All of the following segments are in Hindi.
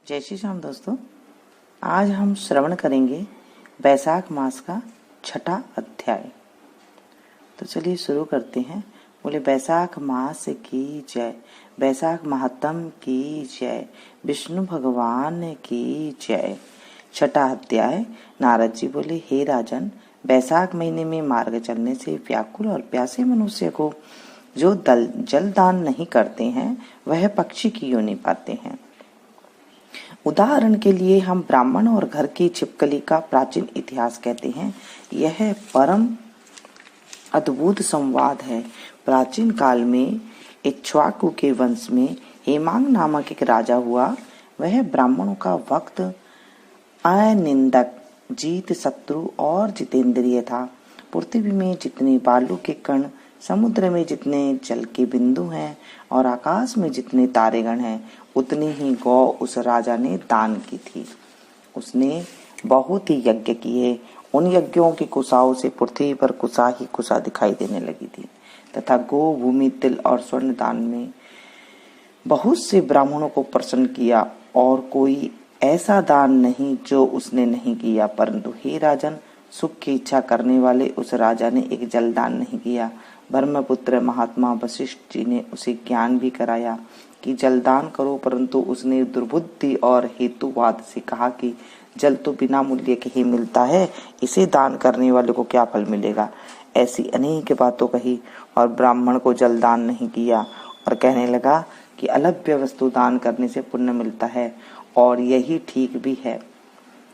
जय श्री राम दोस्तों। आज हम श्रवण करेंगे बैसाख मास का छठा अध्याय। तो चलिए शुरू करते हैं। बोले बैसाख मास की जय, बैसाख महात्म की जय, विष्णु भगवान की जय। छठा अध्याय। नारद जी बोले, हे राजन, बैसाख महीने में मार्ग चलने से व्याकुल और प्यासे मनुष्य को जो जल दान नहीं करते हैं वह पक्षी की योनि पाते हैं। उदाहरण के लिए हम ब्राह्मण और घर की छिपकली का प्राचीन इतिहास कहते हैं। यह परम अद्भुत संवाद है। प्राचीन काल में इक्ष्वाकु के वंश में हेमांग नामक एक राजा हुआ। वह ब्राह्मणों का वक्त, अनिंदक, जीत शत्रु और जितेंद्रिय था। पृथ्वी में जितने बालू के कण, समुद्र में जितने जल के बिंदु हैं और आकाश में जितने तारेगण हैं, उतनी ही गौ उस राजा ने दान की थी। उसने बहुत ही यज्ञ किए। उन यज्ञों की कुशाओं से पृथ्वी पर कुशा ही कुशा दिखाई देने लगी थी तथा गो, भूमि, तिल और स्वर्ण दान में बहुत से ब्राह्मणों को प्रसन्न किया और कोई ऐसा दान नहीं जो उसने नहीं किया। परंतु हे राजन, सुख की इच्छा करने वाले उस राजा ने एक जलदान नहीं किया। ब्रह्मपुत्र महात्मा वशिष्ठ जी ने उसे ज्ञान भी कराया कि जलदान करो, परंतु उसने दुर्बुद्धि और हेतुवाद से कहा कि जल तो बिना मूल्य के ही मिलता है, इसे दान करने वाले को क्या फल मिलेगा। ऐसी अनेक बातों कही और ब्राह्मण को जलदान नहीं किया और कहने लगा कि अलभ्य वस्तु दान करने से पुण्य मिलता है और यही ठीक भी है।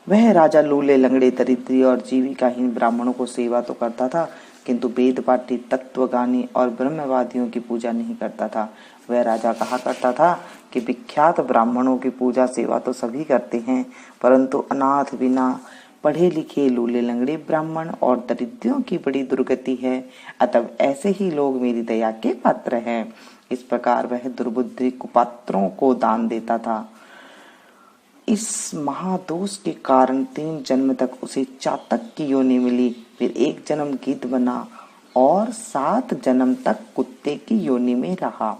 वह राजा लूले, लंगड़े, दरिद्री और जीविकाहीन ब्राह्मणों को सेवा तो करता था, किंतु वेद पाठी, तत्वगानी और ब्रह्मवादियों की पूजा नहीं करता था। वह राजा कहा करता था कि विख्यात ब्राह्मणों की पूजा सेवा तो सभी करते हैं, परंतु अनाथ, बिना पढ़े लिखे, लूले लंगड़े ब्राह्मण और दरिद्रियों की बड़ी दुर्गति है। अतः ऐसे ही लोग मेरी दया के पात्र हैं। इस प्रकार वह दुर्बुद्धि कुपात्रों को दान देता था। इस महादोष के कारण 3 जन्म तक उसे चातक की योनि मिली, फिर 1 जन्म गिद्ध बना और 7 जन्म तक कुत्ते की योनि में रहा।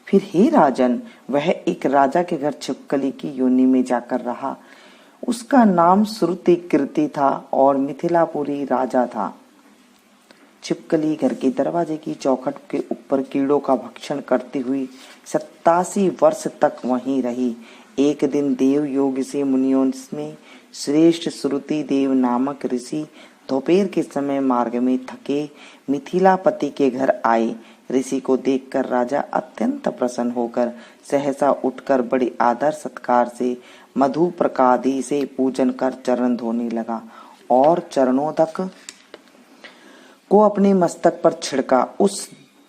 फिर हे राजन, वह एक राजा के घर छिपकली की योनि में जाकर रहा। उसका नाम श्रुति कीर्ति था और मिथिलापुरी राजा था। छिपकली घर के दरवाजे की चौखट के ऊपर कीड़ों का भक्षण करती हुई 87 वर्ष तक वहीं रही। एक दिन देव योग से मुनियों में श्रेष्ठ श्रुति देव नामक ऋषि दोपहर के समय मार्ग में थके मिथिलापति के घर आए। ऋषि को देखकर राजा अत्यंत प्रसन्न होकर सहसा उठकर बड़े आदर सत्कार से मधु प्रकादि से पूजन कर चरण धोने लगा और चरणोदक को अपने मस्तक पर छिड़का। उस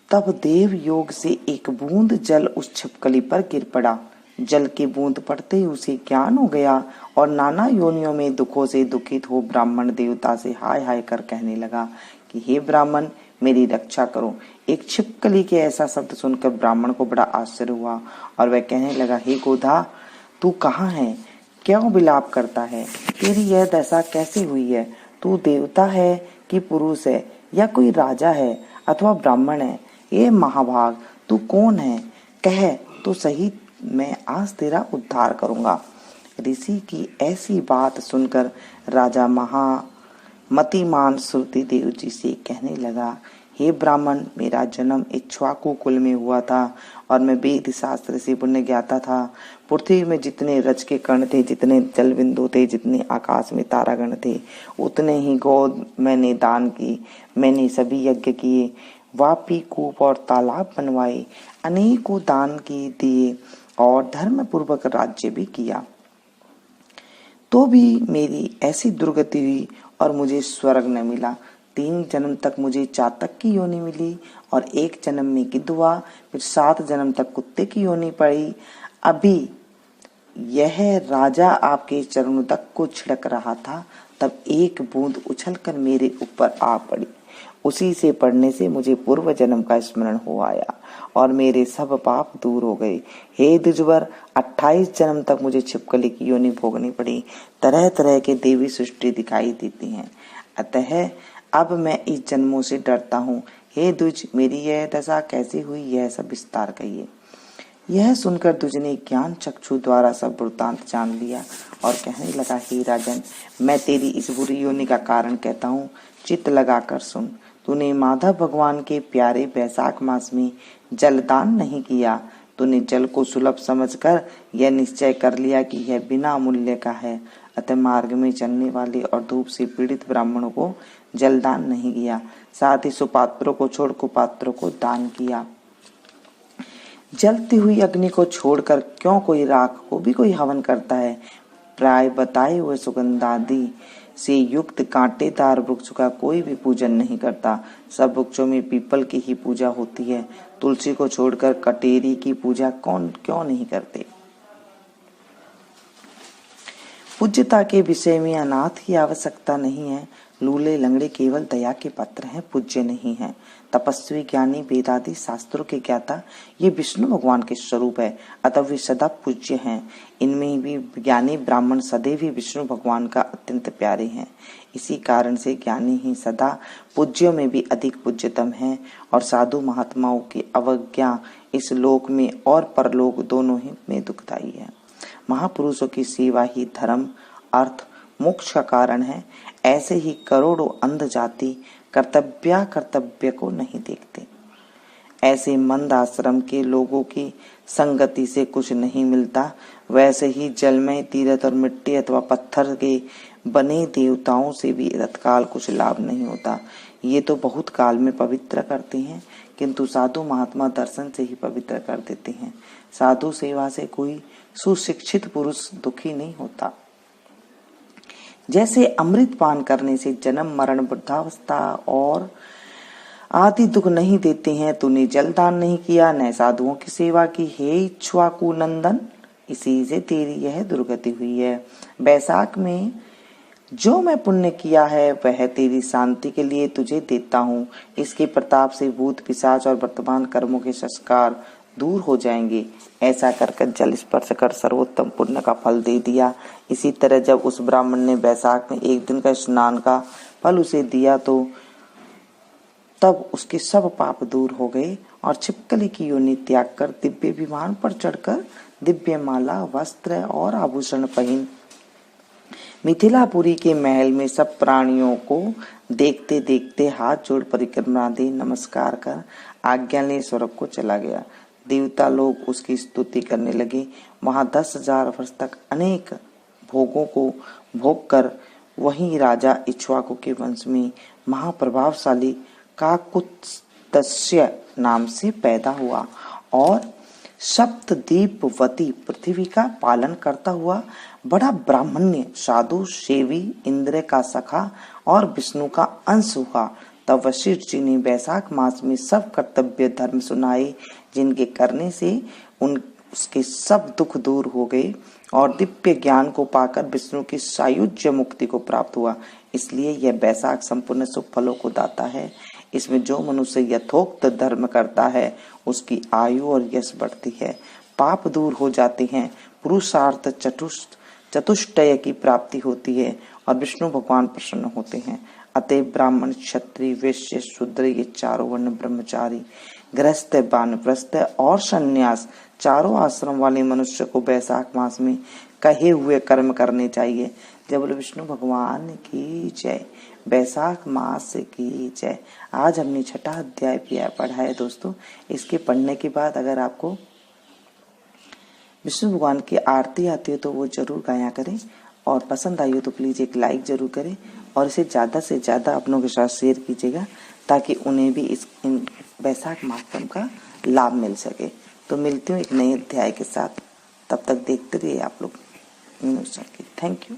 तब देव योग से एक बूंद जल उस छिपकली पर गिर पड़ा। जल की बूंद पड़ते ही उसे ज्ञान हो गया और नाना योनियों में दुखों से दुखित हो ब्राह्मण देवता से हाय हाय कर कहने लगा कि हे ब्राह्मण, मेरी रक्षा करो। एक छिपकली के ऐसा शब्द सुनकर ब्राह्मण को बड़ा आश्चर्य हुआ और वह कहने लगा, हे गोधा, तू कहाँ है? क्यों विलाप करता है? तेरी यह दशा कैसे हुई है? तू देवता है कि पुरुष है या कोई राजा है अथवा ब्राह्मण है? ये महाभाग, तू कौन है? कह तो सही, मैं आज तेरा उद्धार करूंगा। ऋषि की ऐसी बात सुनकर राजा महामतिमान श्रुति देव जी से कहने लगा, हे ब्राह्मण, मेरा जन्म इक्ष्वाकु कुल में हुआ था और मैं वेद शास्त्र से पुण्य ज्ञाता था। पृथ्वी में जितने रज के कण थे, जितने जल बिंदु थे, जितने आकाश में तारागण थे, उतने ही गौ मैंने दान की। मैंने सभी यज्ञ किए, वापी, कूप और तालाब बनवाए, अनेकों दान की दिए और धर्म पूर्वक राज्य भी किया। तो भी मेरी ऐसी दुर्गति हुई और मुझे स्वर्ग न मिला। 3 जन्म तक मुझे चातक की योनि मिली और 1 जन्म में गिद्ध हुआ, फिर 7 जन्म तक कुत्ते की योनि पड़ी। अभी यह राजा आपके चरणों तक को छिड़क रहा था, तब एक बूंद उछलकर मेरे ऊपर आ पड़ी। उसी से पड़ने से मुझे पूर्व जन्म का स्मरण हो आया और मेरे सब पाप दूर हो गए। हे द्विजवर, 28 जन्म तक मुझे छिपकली की योनि भोगनी पड़ी। तरह तरह के देवी सृष्टि दिखाई देती हैं, अतः अब मैं इस जन्मों से डरता हूँ। हे द्विज, मेरी यह दशा कैसे हुई, यह सब विस्तार कहिए। यह सुनकर द्विज ने ज्ञान चक्षु द्वारा सब वृत्तांत जान लिया और कहने लगा, हे राजन, मैं तेरी इस बुरी योनि का कारण कहता हूँ, चित्त लगाकर सुन। तूने माधव भगवान के प्यारे बैसाख मास में जलदान नहीं किया। तूने जल को सुलभ समझकर यह निश्चय कर लिया कि यह बिना मूल्य का है, अतः मार्ग में चलने वाले और धूप से पीड़ित ब्राह्मणों को जलदान नहीं किया। साथ ही सुपात्रों को छोड़ कुपात्रों को दान किया। जलती हुई अग्नि को छोड़कर क्यों कोई राख को भी कोई हवन करता है? प्राय बताए हुए सुगंधादि से युक्त कांटेदार वृक्ष का कोई भी पूजन नहीं करता। सब वृक्षों में पीपल की ही पूजा होती है। तुलसी को छोड़कर कटेरी की पूजा कौन क्यों नहीं करते? पूज्यता के विषय में अनाथ की आवश्यकता नहीं है। लूले लंगड़े केवल दया के पात्र हैं, पूज्य नहीं है। तपस्वी ज्ञानी वेदादि शास्त्रों के ज्ञाता ये विष्णु भगवान के स्वरूप है, अतः वे सदा पूज्य हैं। इनमें भी ज्ञानी ब्राह्मण सदैव ही विष्णु भगवान का अत्यंत प्यारे हैं। इसी कारण से ज्ञानी ही सदा पूज्यों में भी अधिक पूज्यतम है और साधु महात्माओं की अवज्ञा इस लोक में और परलोक दोनों ही में दुखदायी है। महापुरुषों की सेवा ही धर्म अर्थ मोक्ष का कारण है। ऐसे ही करोड़ों अंध जाति कर्तव्य को नहीं देखते। ऐसे मंद आश्रम के लोगों की संगति से कुछ नहीं मिलता। वैसे ही जल में तीर्थ और मिट्टी अथवा पत्थर के बने देवताओं से भी तत्काल कुछ लाभ नहीं होता। ये तो बहुत काल में पवित्र करते हैं, किंतु साधु महात्मा दर्शन से ही पवित्र कर देते हैं। साधु सेवा से कोई सुशिक्षित पुरुष दुखी नहीं होता। जैसे अमृत पान करने से जन्म मरण वृद्धावस्था और आदि दुख नहीं देते हैं, तूने जलदान नहीं किया न साधुओं की सेवा की, हे इक्ष्वाकु नंदन, इसी से तेरी यह दुर्गति हुई है। बैसाख में जो मैं पुण्य किया है वह तेरी शांति के लिए तुझे देता हूँ। इसके प्रताप से भूत पिशाच और वर्तमान कर्मों के संस्कार दूर हो जाएंगे। ऐसा कर जल स्पर्श कर सर्वोत्तम पुण्य का फल दे दिया। इसी तरह जब उस ब्राह्मण ने बैसाख में एक दिन का स्नान का फल उसे दिया तो तब उसके सब पाप दूर हो गए और छिपकली की योनि त्याग कर दिव्य विमान पर चढ़कर दिव्य माला वस्त्र और आभूषण पहन मिथिलापुरी के महल में सब प्राणियों को देखते देखते हाथ जोड़ परिक्रमा दे नमस्कार कर आज्ञा ले स्वर्ग को चला गया। देवता लोग उसकी स्तुति करने लगे। वहां 10,000 वर्ष तक अनेक भोगों को भोग कर वहीं राजा इक्ष्वाकु के वंश में महाप्रभावशाली काकुत्स्थ्य नाम से पैदा हुआ और सप्तद्वीपवती पृथ्वी का पालन करता हुआ बड़ा ब्राह्मण्य साधु सेवी इंद्र का सखा और विष्णु का अंश हुआ। तब वशिष्ठ जी ने बैसाख मास में सब कर्तव्य धर्म सुनाए, जिनके करने से उसके सब दुख दूर हो गए और दिव्य ज्ञान को पाकर विष्णु की सायुज्य मुक्ति को प्राप्त हुआ। इसलिए यह बैसाख संपूर्ण शुभ फलों को दाता है। इसमें जो मनुष्य यथोक्त धर्म करता है उसकी आयु और यश बढ़ती है, पाप दूर हो जाते हैं, पुरुषार्थ चतुष्टय की प्राप्ति होती है और विष्णु भगवान प्रसन्न होते हैं। अतः ब्राह्मण क्षत्रिय वैश्य शूद्र ये चारों वर्ण ब्रह्मचारी गृहस्थ वानप्रस्थ और संन्यास चारों आश्रम वाले मनुष्य को बैसाख मास में कहे हुए कर्म करने चाहिए। जय बोलो विष्णु भगवान की जय, बैसाख मास की जय। आज हमने 6वां अध्याय पढ़ा है दोस्तों। इसके पढ़ने के बाद अगर आपको विष्णु भगवान की आरती आती है तो वो जरूर गाया करें और पसंद आई हो तो प्लीज एक लाइक जरूर करें और इसे ज्यादा से ज्यादा अपनों के साथ शेयर कीजिएगा ताकि उन्हें भी इस बैसाख मास का लाभ मिल सके। तो मिलती हूँ एक नए अध्याय के साथ, तब तक देखते रहिए आप लोग। Thank you.